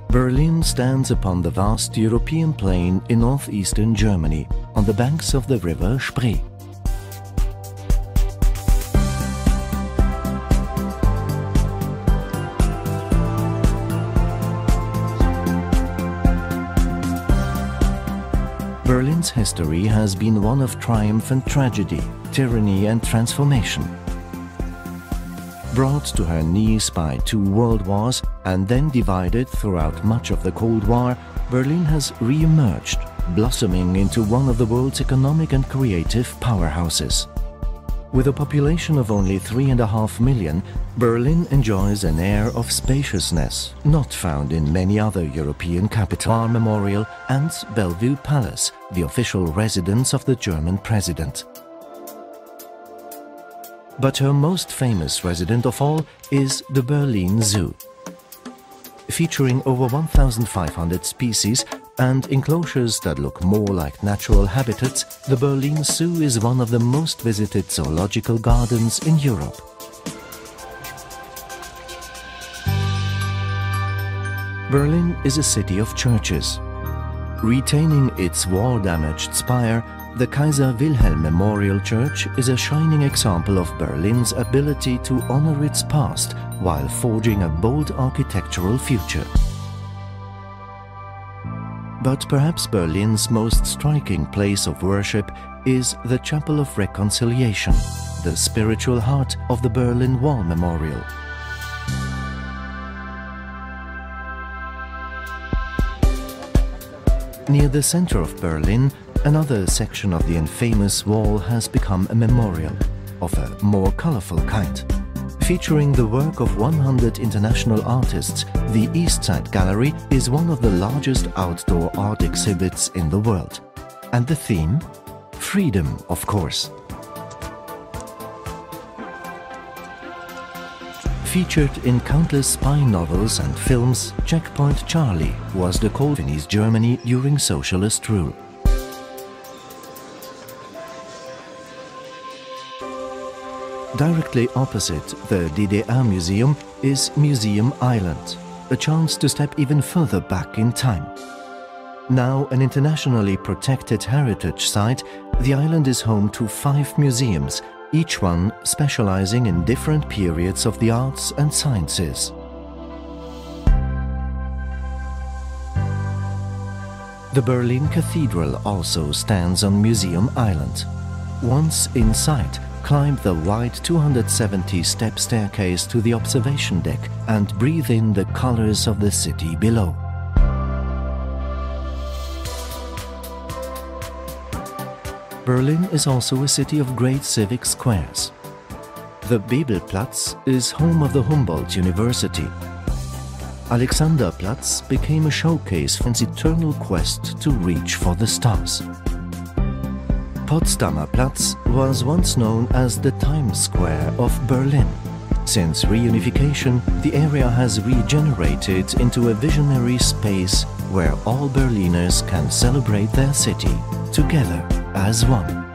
Berlin stands upon the vast European plain in northeastern Germany, on the banks of the river Spree. Berlin's history has been one of triumph and tragedy, tyranny and transformation. Brought to her knees by 2 world wars and then divided throughout much of the Cold War, Berlin has re-emerged, blossoming into one of the world's economic and creative powerhouses. With a population of only 3.5 million, Berlin enjoys an air of spaciousness not found in many other European capitals. War Memorial and Bellevue Palace, the official residence of the German president. But her most famous resident of all is the Berlin Zoo. Featuring over 1,500 species and enclosures that look more like natural habitats, the Berlin Zoo is one of the most visited zoological gardens in Europe. Berlin is a city of churches. Retaining its war-damaged spire, the Kaiser Wilhelm Memorial Church is a shining example of Berlin's ability to honor its past while forging a bold architectural future. But perhaps Berlin's most striking place of worship is the Chapel of Reconciliation, the spiritual heart of the Berlin Wall Memorial. Near the center of Berlin, another section of the infamous wall has become a memorial, of a more colorful kind. Featuring the work of 100 international artists, the Eastside Gallery is one of the largest outdoor art exhibits in the world. And the theme? Freedom, of course. Featured in countless spy novels and films, Checkpoint Charlie was the Colvinese Germany during socialist rule. Directly opposite the DDR Museum is Museum Island, a chance to step even further back in time. Now an internationally protected heritage site, the island is home to 5 museums, each one specializing in different periods of the arts and sciences. The Berlin Cathedral also stands on Museum Island. Once inside, climb the wide 270-step staircase to the observation deck and breathe in the colors of the city below. Berlin is also a city of great civic squares. The Bebelplatz is home of the Humboldt University. Alexanderplatz became a showcase for its eternal quest to reach for the stars. Potsdamer Platz was once known as the Times Square of Berlin. Since reunification, the area has regenerated into a visionary space where all Berliners can celebrate their city together as one.